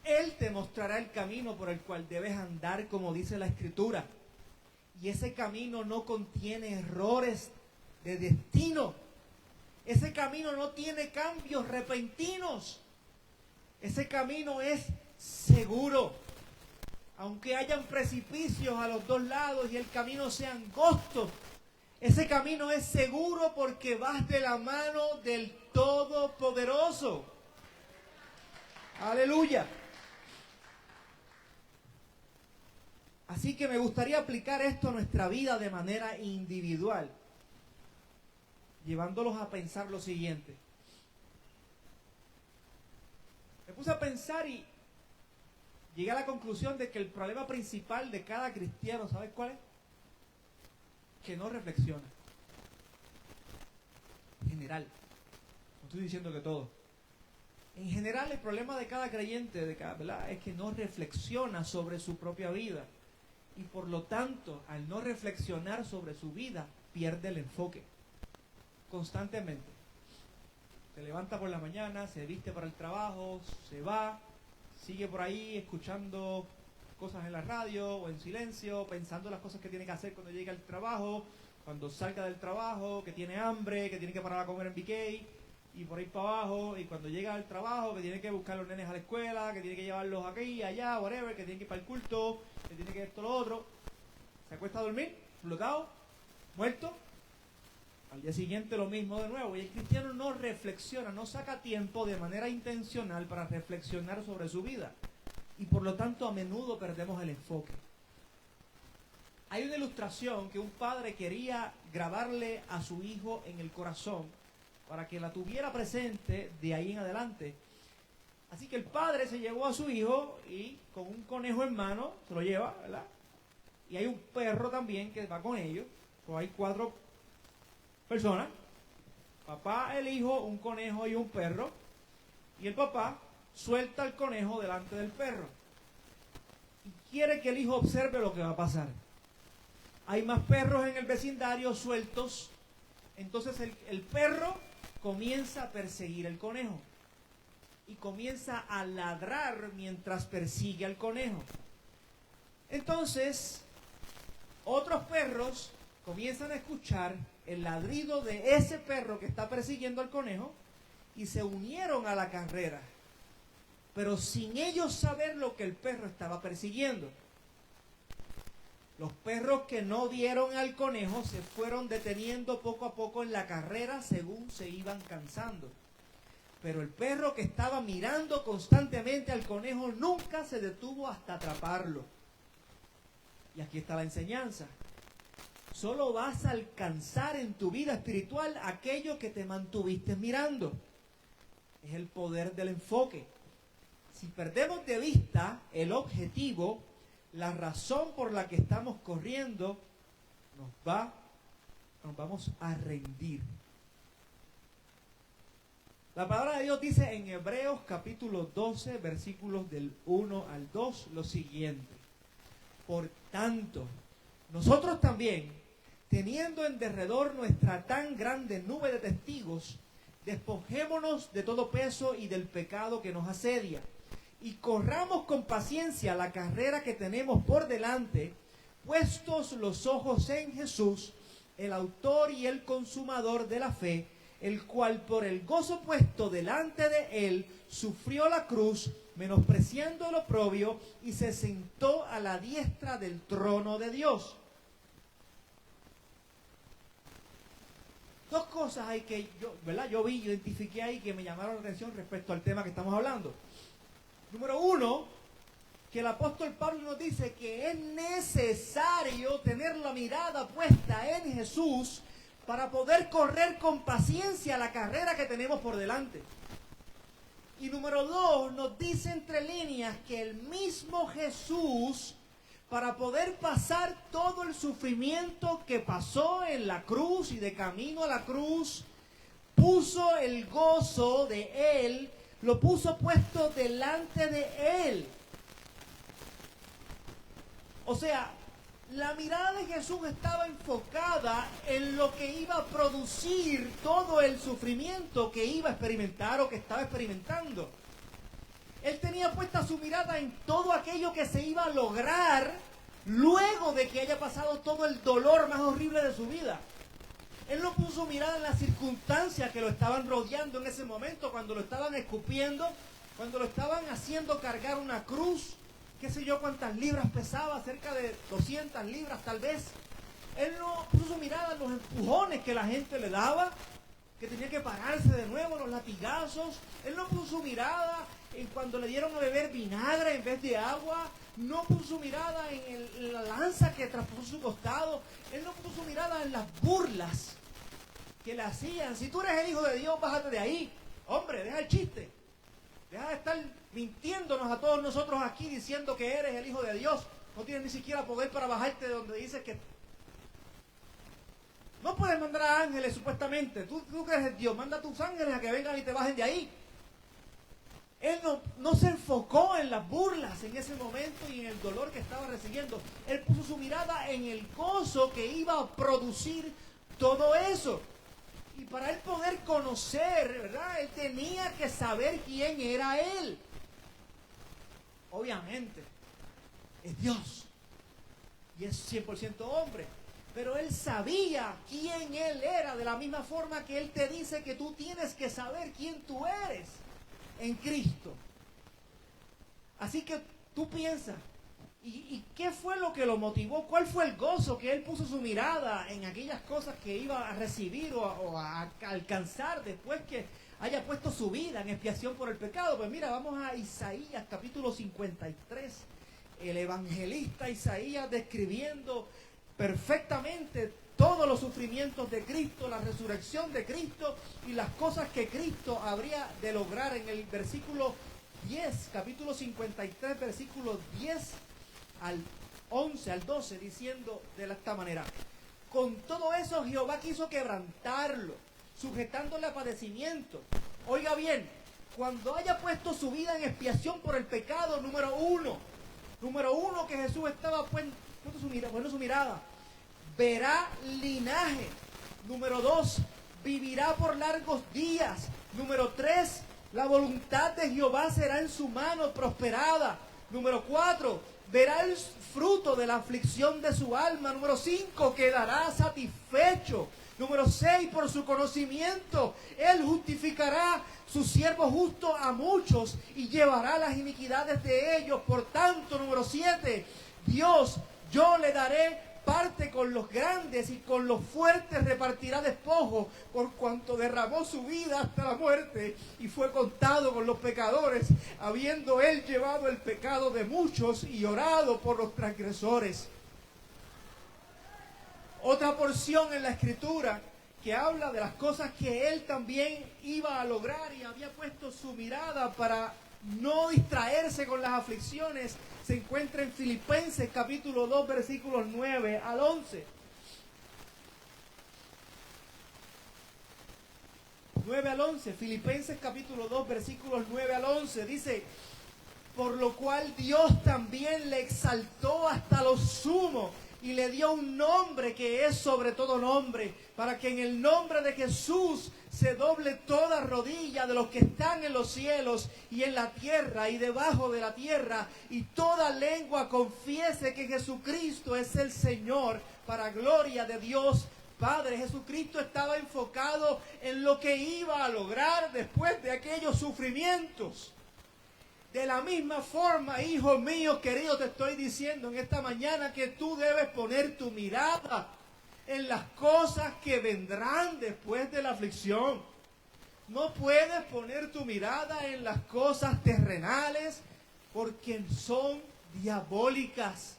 Él te mostrará el camino por el cual debes andar, como dice la Escritura. Y ese camino no contiene errores de destino. Ese camino no tiene cambios repentinos. Ese camino es seguro. Aunque hayan precipicios a los dos lados y el camino sea angosto, ese camino es seguro porque vas de la mano del Todopoderoso. Aleluya. Así que me gustaría aplicar esto a nuestra vida de manera individual, llevándolos a pensar lo siguiente. Me puse a pensar y llegué a la conclusión de que el problema principal de cada cristiano, ¿sabes cuál es? Que no reflexiona. En general. No estoy diciendo que todo. En general el problema de cada creyente, ¿verdad?, es que no reflexiona sobre su propia vida. Y por lo tanto, al no reflexionar sobre su vida, pierde el enfoque. Constantemente. Se levanta por la mañana, se viste para el trabajo, se va, sigue por ahí escuchando cosas en la radio o en silencio, pensando las cosas que tiene que hacer cuando llegue al trabajo, cuando salga del trabajo, que tiene hambre, que tiene que parar a comer en BK y por ahí para abajo, y cuando llega al trabajo, que tiene que buscar a los nenes a la escuela, que tiene que llevarlos aquí, allá, whatever, que tiene que ir para el culto, que tiene que esto, lo otro. Se acuesta a dormir, flotado, muerto. Al día siguiente lo mismo de nuevo. Y el cristiano no reflexiona, no saca tiempo de manera intencional para reflexionar sobre su vida. Y por lo tanto a menudo perdemos el enfoque. Hay una ilustración que un padre quería grabarle a su hijo en el corazón para que la tuviera presente de ahí en adelante. Así que el padre se llevó a su hijo y con un conejo en mano se lo lleva, ¿verdad? Y hay un perro también que va con ellos. O hay 4 personas, papá, el hijo, un conejo y un perro, y el papá suelta el conejo delante del perro y quiere que el hijo observe lo que va a pasar. Hay más perros en el vecindario sueltos, entonces el perro comienza a perseguir el conejo y comienza a ladrar mientras persigue al conejo. Entonces otros perros comienzan a escuchar el ladrido de ese perro que está persiguiendo al conejo y se unieron a la carrera, pero sin ellos saber lo que el perro estaba persiguiendo. Los perros que no vieron al conejo se fueron deteniendo poco a poco en la carrera según se iban cansando. Pero el perro que estaba mirando constantemente al conejo nunca se detuvo hasta atraparlo. Y aquí está la enseñanza. Solo vas a alcanzar en tu vida espiritual aquello que te mantuviste mirando. Es el poder del enfoque. Si perdemos de vista el objetivo, la razón por la que estamos corriendo, nos vamos a rendir. La palabra de Dios dice en Hebreos capítulo 12, versículos del 1 al 2, lo siguiente. Por tanto, nosotros también, teniendo en derredor nuestra tan grande nube de testigos, despojémonos de todo peso y del pecado que nos asedia, y corramos con paciencia la carrera que tenemos por delante, puestos los ojos en Jesús, el autor y el consumador de la fe, el cual por el gozo puesto delante de él sufrió la cruz, menospreciando el oprobio, y se sentó a la diestra del trono de Dios. Dos cosas hay que yo identifiqué ahí que me llamaron la atención respecto al tema que estamos hablando. Número 1, que el apóstol Pablo nos dice que es necesario tener la mirada puesta en Jesús para poder correr con paciencia la carrera que tenemos por delante. Y número 2, nos dice entre líneas que el mismo Jesús, para poder pasar todo el sufrimiento que pasó en la cruz y de camino a la cruz, puso el gozo de Él, lo puso puesto delante de Él. O sea, la mirada de Jesús estaba enfocada en lo que iba a producir todo el sufrimiento que iba a experimentar o que estaba experimentando. Él tenía puesta su mirada en todo aquello que se iba a lograr luego de que haya pasado todo el dolor más horrible de su vida. Él no puso mirada en las circunstancias que lo estaban rodeando en ese momento, cuando lo estaban escupiendo, cuando lo estaban haciendo cargar una cruz, qué sé yo cuántas libras pesaba, cerca de 200 libras tal vez. Él no puso mirada en los empujones que la gente le daba, que tenía que pararse de nuevo, los latigazos. Él no puso mirada en cuando le dieron a beber vinagre en vez de agua. No puso mirada en la lanza que traspasó su costado. Él no puso mirada en las burlas que le hacían. Si tú eres el Hijo de Dios, bájate de ahí. Hombre, deja el chiste. Deja de estar mintiéndonos a todos nosotros aquí diciendo que eres el Hijo de Dios. No tienes ni siquiera poder para bajarte de donde dices que... No puedes mandar a ángeles supuestamente. Tú que eres Dios, manda a tus ángeles a que vengan y te bajen de ahí. Él no se enfocó en las burlas en ese momento y en el dolor que estaba recibiendo. Él puso su mirada en el gozo que iba a producir todo eso. Y para él poder conocer, ¿verdad? Él tenía que saber quién era él. Obviamente, es Dios. Y es 100% hombre. Pero él sabía quién él era, de la misma forma que él te dice que tú tienes que saber quién tú eres en Cristo. Así que tú piensas, ¿y qué fue lo que lo motivó? ¿Cuál fue el gozo que él puso su mirada en aquellas cosas que iba a recibir o a alcanzar después que haya puesto su vida en expiación por el pecado? Pues mira, vamos a Isaías capítulo 53. El evangelista Isaías describiendo perfectamente todos los sufrimientos de Cristo, la resurrección de Cristo y las cosas que Cristo habría de lograr en el versículo 10, capítulo 53, versículos 10 al 11, al 12, diciendo de esta manera: con todo eso Jehová quiso quebrantarlo, sujetándole a padecimiento. Oiga bien, cuando haya puesto su vida en expiación por el pecado, número uno que Jesús estaba puesto su mirada, verá linaje. Número 2, vivirá por largos días. Número 3, la voluntad de Jehová será en su mano prosperada. Número 4, verá el fruto de la aflicción de su alma. Número 5, quedará satisfecho. Número 6, por su conocimiento, él justificará su siervo justo a muchos y llevará las iniquidades de ellos. Por tanto, número 7, Dios, yo le daré parte con los grandes y con los fuertes repartirá despojo, por cuanto derramó su vida hasta la muerte y fue contado con los pecadores, habiendo él llevado el pecado de muchos y orado por los transgresores. Otra porción en la Escritura que habla de las cosas que él también iba a lograr y había puesto su mirada para no distraerse con las aflicciones, se encuentra en Filipenses capítulo 2 versículos 9 al 11. 9 al 11, Filipenses capítulo 2 versículos 9 al 11, dice: por lo cual Dios también le exaltó hasta lo sumo y le dio un nombre que es sobre todo nombre, para que en el nombre de Jesús se doble toda rodilla de los que están en los cielos y en la tierra y debajo de la tierra, y toda lengua confiese que Jesucristo es el Señor, para gloria de Dios Padre. Jesucristo estaba enfocado en lo que iba a lograr después de aquellos sufrimientos. De la misma forma, hijo mío querido, te estoy diciendo en esta mañana que tú debes poner tu mirada en las cosas que vendrán después de la aflicción. No puedes poner tu mirada en las cosas terrenales porque son diabólicas.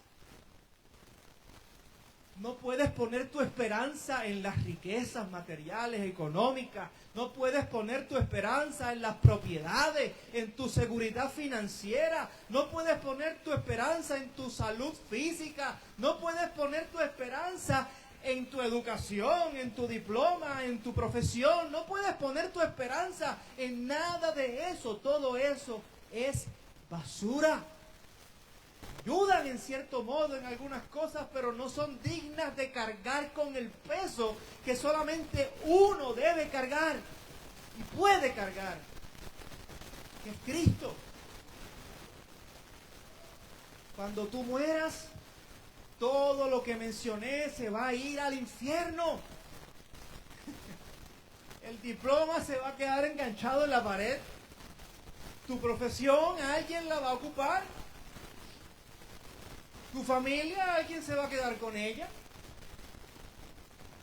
No puedes poner tu esperanza en las riquezas materiales, económicas. No puedes poner tu esperanza en las propiedades, en tu seguridad financiera. No puedes poner tu esperanza en tu salud física. No puedes poner tu esperanza en tu educación, en tu diploma, en tu profesión. No puedes poner tu esperanza en nada de eso. Todo eso es basura. Ayudan en cierto modo en algunas cosas, pero no son dignas de cargar con el peso que solamente uno debe cargar y puede cargar, que es Cristo. Cuando tú mueras, todo lo que mencioné se va a ir al infierno. El diploma se va a quedar enganchado en la pared. Tu profesión, alguien la va a ocupar. Tu familia, alguien se va a quedar con ella.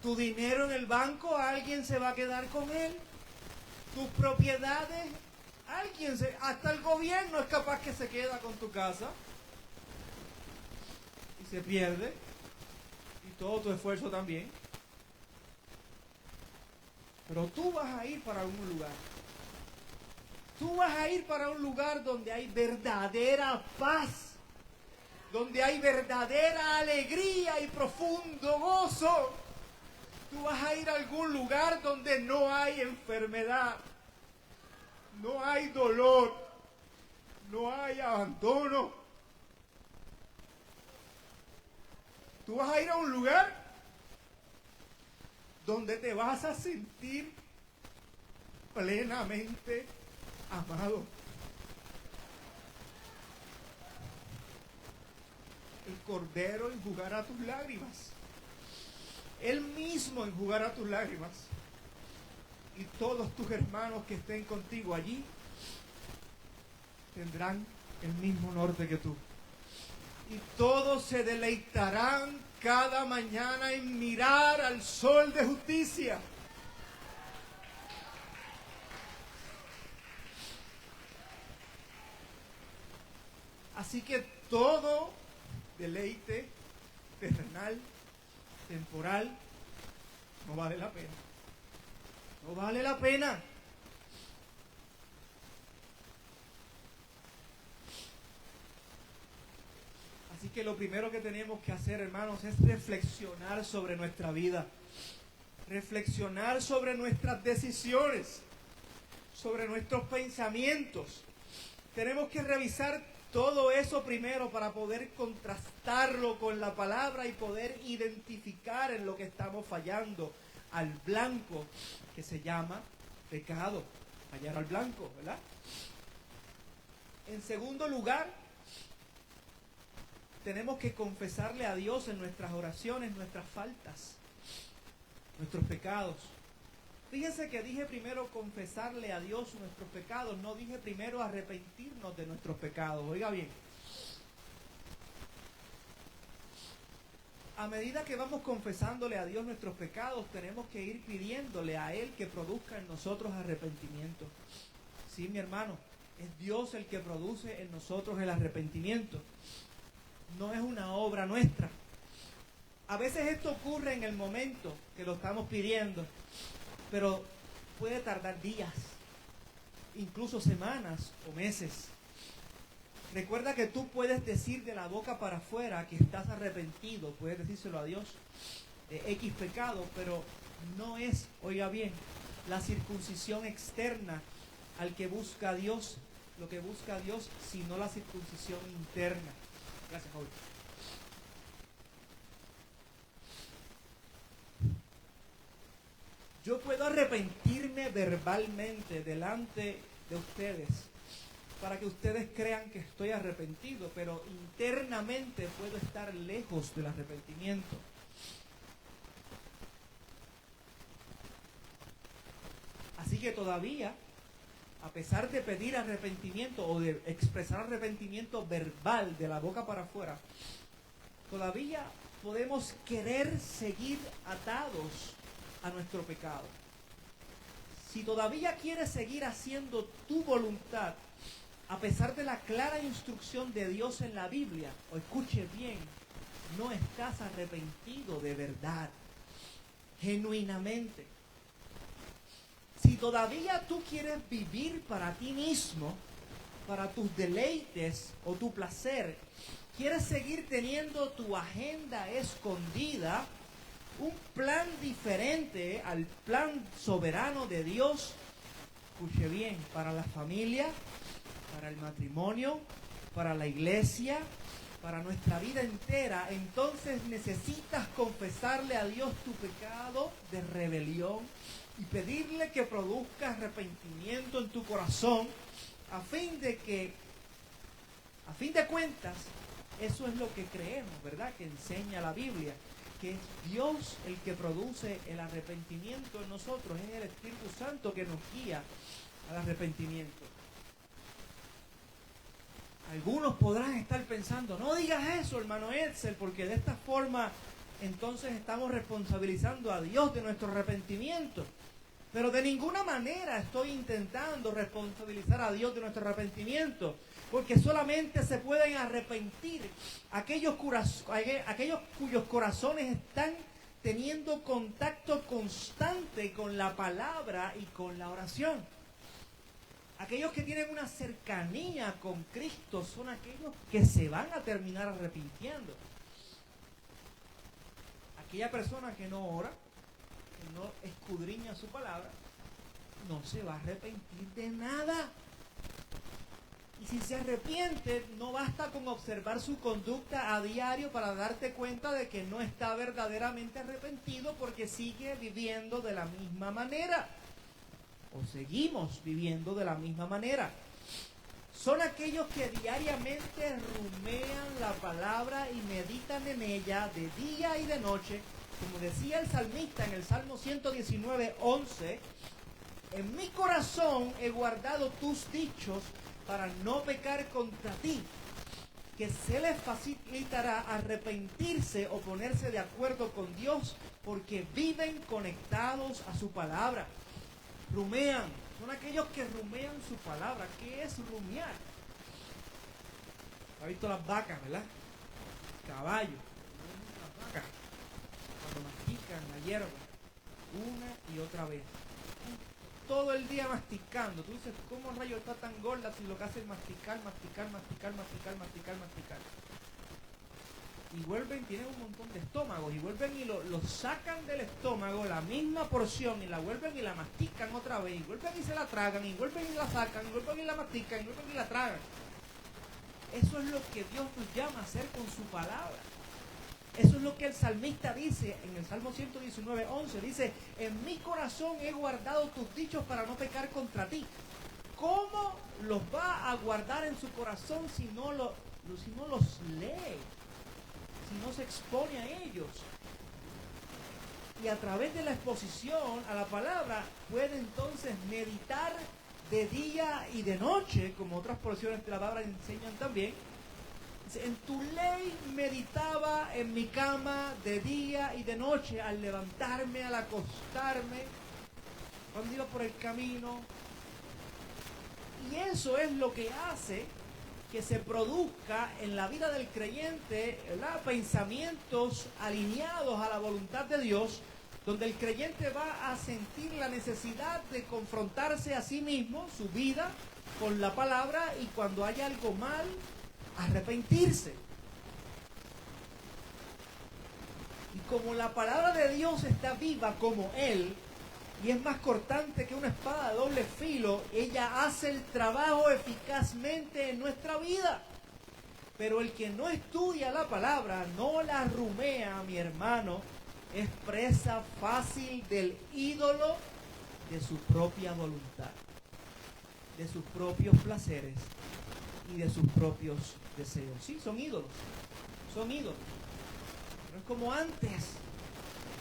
Tu dinero en el banco, alguien se va a quedar con él. Tus propiedades, hasta el gobierno es capaz que se queda con tu casa. Y se pierde. Y todo tu esfuerzo también. Pero tú vas a ir para algún lugar. Tú vas a ir para un lugar donde hay verdadera paz. Donde hay verdadera alegría y profundo gozo. Tú vas a ir a algún lugar donde no hay enfermedad, no hay dolor, no hay abandono. Tú vas a ir a un lugar donde te vas a sentir plenamente amado. El Cordero enjugará tus lágrimas. Él mismo enjugará tus lágrimas. Y todos tus hermanos que estén contigo allí tendrán el mismo norte que tú. Y todos se deleitarán cada mañana en mirar al sol de justicia. Así que todo deleite terrenal, temporal, no vale la pena. No vale la pena. Así que lo primero que tenemos que hacer, hermanos, es reflexionar sobre nuestra vida. Reflexionar sobre nuestras decisiones, sobre nuestros pensamientos. Tenemos que revisar todo eso primero para poder contrastarlo con la palabra y poder identificar en lo que estamos fallando al blanco que se llama pecado. Fallar al blanco, ¿verdad? En segundo lugar, tenemos que confesarle a Dios en nuestras oraciones nuestras faltas, nuestros pecados. Fíjense que dije primero confesarle a Dios nuestros pecados, no dije primero arrepentirnos de nuestros pecados. Oiga bien, a medida que vamos confesándole a Dios nuestros pecados, tenemos que ir pidiéndole a Él que produzca en nosotros arrepentimiento. Sí, mi hermano, es Dios el que produce en nosotros el arrepentimiento. No es una obra nuestra. A veces esto ocurre en el momento que lo estamos pidiendo, pero puede tardar días, incluso semanas o meses. Recuerda que tú puedes decir de la boca para afuera que estás arrepentido, puedes decírselo a Dios de X pecado, pero no es, oiga bien, la circuncisión externa al que busca a Dios, lo que busca a Dios, sino la circuncisión interna. Gracias, joven. Yo puedo arrepentirme verbalmente delante de ustedes para que ustedes crean que estoy arrepentido, pero internamente puedo estar lejos del arrepentimiento. Así que todavía, a pesar de pedir arrepentimiento o de expresar arrepentimiento verbal de la boca para afuera, todavía podemos querer seguir atados a nuestro pecado. Si todavía quieres seguir haciendo tu voluntad, a pesar de la clara instrucción de Dios en la Biblia, o escuche bien, no estás arrepentido de verdad, genuinamente. Si todavía tú quieres vivir para ti mismo, para tus deleites o tu placer, quieres seguir teniendo tu agenda escondida, un plan diferente al plan soberano de Dios, escuche bien, para la familia, para el matrimonio, para la iglesia, para nuestra vida entera, entonces necesitas confesarle a Dios tu pecado de rebelión y pedirle que produzca arrepentimiento en tu corazón, a fin de cuentas, eso es lo que creemos, ¿verdad? Que enseña la Biblia, que es Dios el que produce el arrepentimiento en nosotros, es el Espíritu Santo que nos guía al arrepentimiento. Algunos podrán estar pensando, no digas eso, hermano Edsel, porque de esta forma entonces estamos responsabilizando a Dios de nuestro arrepentimiento. Pero de ninguna manera estoy intentando responsabilizar a Dios de nuestro arrepentimiento, porque solamente se pueden arrepentir aquellos cuyos corazones están teniendo contacto constante con la palabra y con la oración. Aquellos que tienen una cercanía con Cristo son aquellos que se van a terminar arrepintiendo. Aquella persona que no ora, que no escudriña su palabra, no se va a arrepentir de nada. Y si se arrepiente, no basta con observar su conducta a diario para darte cuenta de que no está verdaderamente arrepentido, porque sigue viviendo de la misma manera. O seguimos viviendo de la misma manera. Son aquellos que diariamente rumean la palabra y meditan en ella de día y de noche. Como decía el salmista en el Salmo 119, 11, en mi corazón he guardado tus dichos para no pecar contra ti, que se les facilitará arrepentirse o ponerse de acuerdo con Dios, porque viven conectados a su palabra. Rumean, son aquellos que rumean su palabra. ¿Qué es rumiar? ¿Ha visto las vacas, verdad? Caballos, las vacas, cuando mastican la hierba, una y otra vez. Todo el día masticando. Tú dices, ¿cómo rayo está tan gorda si lo que hace es masticar? Y vuelven, tienen un montón de estómagos, y vuelven y lo sacan del estómago, la misma porción, y la vuelven y la mastican otra vez, y vuelven y se la tragan, y vuelven y la sacan, y vuelven y la mastican, y vuelven y la tragan. Eso es lo que Dios nos llama a hacer con su palabra. Eso es lo que el salmista dice en el Salmo 119, 11. Dice, en mi corazón he guardado tus dichos para no pecar contra ti. ¿Cómo los va a guardar en su corazón si no los lee? Si no se expone a ellos. Y a través de la exposición a la palabra puede entonces meditar de día y de noche, como otras porciones de la palabra enseñan también. En tu ley meditaba en mi cama de día y de noche, al levantarme, al acostarme, cuando iba por el camino. Y eso es lo que hace que se produzca en la vida del creyente, ¿verdad?, pensamientos alineados a la voluntad de Dios, donde el creyente va a sentir la necesidad de confrontarse a sí mismo, su vida, con la palabra, y cuando haya algo mal, arrepentirse. Y como la palabra de Dios está viva como Él, y es más cortante que una espada de doble filo, ella hace el trabajo eficazmente en nuestra vida. Pero el que no estudia la palabra, no la rumea, mi hermano, es presa fácil del ídolo de su propia voluntad, de sus propios placeres y de sus propios deseos. Sí, son ídolos. No es como antes,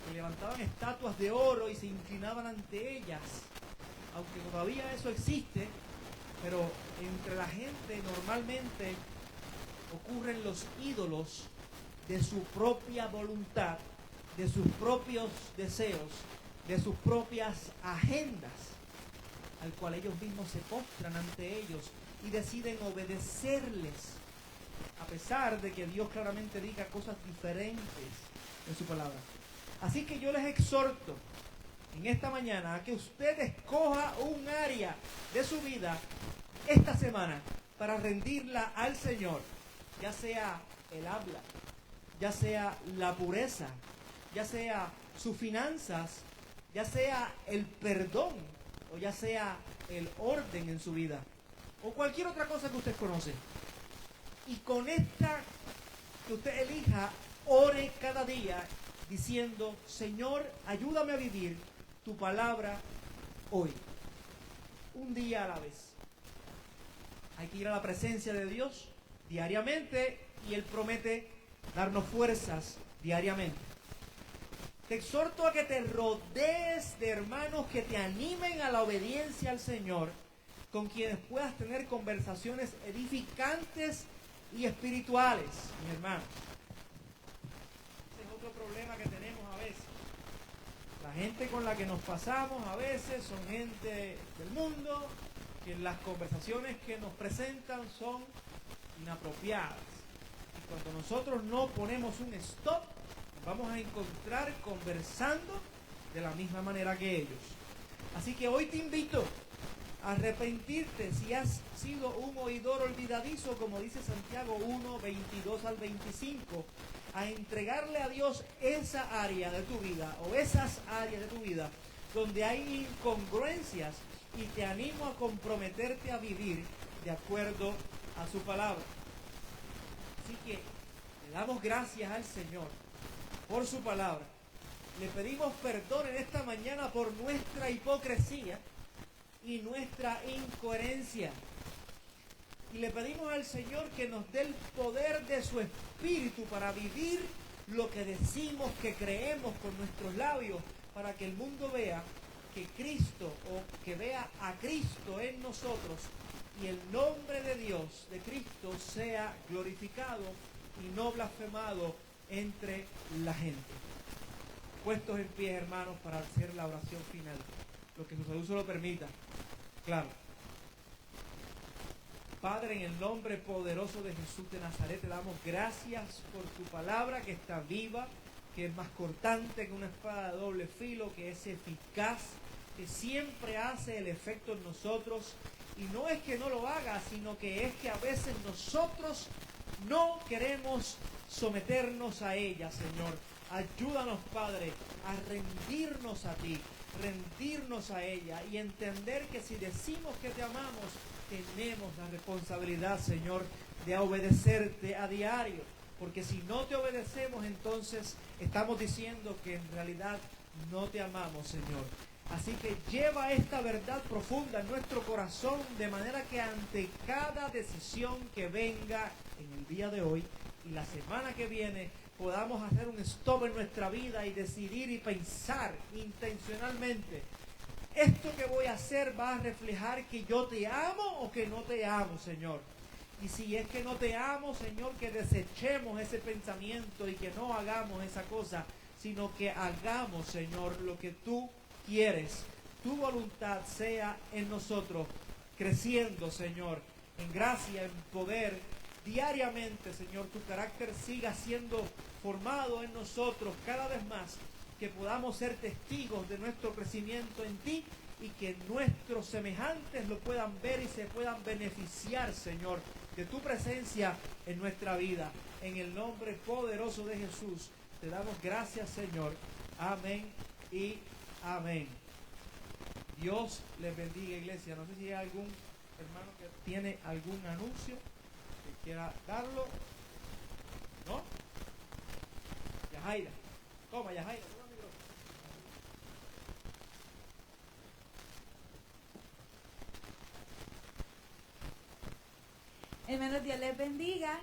que levantaban estatuas de oro y se inclinaban ante ellas. Aunque todavía eso existe, pero entre la gente normalmente ocurren los ídolos de su propia voluntad, de sus propios deseos, de sus propias agendas, al cual ellos mismos se postran ante ellos y deciden obedecerles a pesar de que Dios claramente diga cosas diferentes en su palabra. Así que yo les exhorto en esta mañana a que usted escoja un área de su vida esta semana para rendirla al Señor, ya sea el habla, ya sea la pureza, ya sea sus finanzas, ya sea el perdón, o ya sea el orden en su vida, o cualquier otra cosa que usted conoce. Y con esta que usted elija, ore cada día diciendo: Señor, ayúdame a vivir tu palabra hoy, un día a la vez. Hay que ir a la presencia de Dios diariamente y Él promete darnos fuerzas diariamente. Te exhorto a que te rodees de hermanos que te animen a la obediencia al Señor, con quienes puedas tener conversaciones edificantes y espirituales, mi hermano. Ese es otro problema que tenemos a veces. La gente con la que nos pasamos a veces son gente del mundo, que las conversaciones que nos presentan son inapropiadas. Y cuando nosotros no ponemos un stop, nos vamos a encontrar conversando de la misma manera que ellos. Así que hoy te invito a arrepentirte si has sido un oidor olvidadizo, como dice Santiago 1, 22 al 25, a entregarle a Dios esa área de tu vida o esas áreas de tu vida donde hay incongruencias, y te animo a comprometerte a vivir de acuerdo a su palabra. Así que le damos gracias al Señor por su palabra. Le pedimos perdón en esta mañana por nuestra hipocresía y nuestra incoherencia. Y le pedimos al Señor que nos dé el poder de su Espíritu para vivir lo que decimos que creemos con nuestros labios, para que el mundo vea que Cristo, o que vea a Cristo en nosotros, y el nombre de Dios, de Cristo, sea glorificado y no blasfemado entre la gente. Puestos en pie, hermanos, para hacer la oración final, lo que su salud se lo permita. Claro. Padre, en el nombre poderoso de Jesús de Nazaret, te damos gracias por tu palabra, que está viva, que es más cortante que una espada de doble filo, que es eficaz, que siempre hace el efecto en nosotros. Y no es que no lo haga, sino que es que a veces nosotros no queremos someternos a ella, Señor. Ayúdanos, Padre, a rendirnos a ti, rendirnos a ella y entender que si decimos que te amamos, tenemos la responsabilidad, Señor, de obedecerte a diario. Porque si no te obedecemos, entonces estamos diciendo que en realidad no te amamos, Señor. Así que lleva esta verdad profunda en nuestro corazón, de manera que ante cada decisión que venga en el día de hoy y la semana que viene, podamos hacer un stop en nuestra vida y decidir y pensar intencionalmente: ¿esto que voy a hacer va a reflejar que yo te amo o que no te amo, Señor? Y si es que no te amo, Señor, que desechemos ese pensamiento y que no hagamos esa cosa, sino que hagamos, Señor, lo que tú quieres. Tu voluntad sea en nosotros, creciendo, Señor, en gracia, en poder, diariamente, Señor. Tu carácter siga siendo formado en nosotros cada vez más, que podamos ser testigos de nuestro crecimiento en ti y que nuestros semejantes lo puedan ver y se puedan beneficiar, Señor, de tu presencia en nuestra vida. En el nombre poderoso de Jesús, te damos gracias, Señor. Amén y amén. Dios les bendiga, iglesia. No sé si hay algún hermano que tiene algún anuncio que quiera darlo. ¿No? Yajaira. Toma, Yajaira. Hermanos, Dios les bendiga.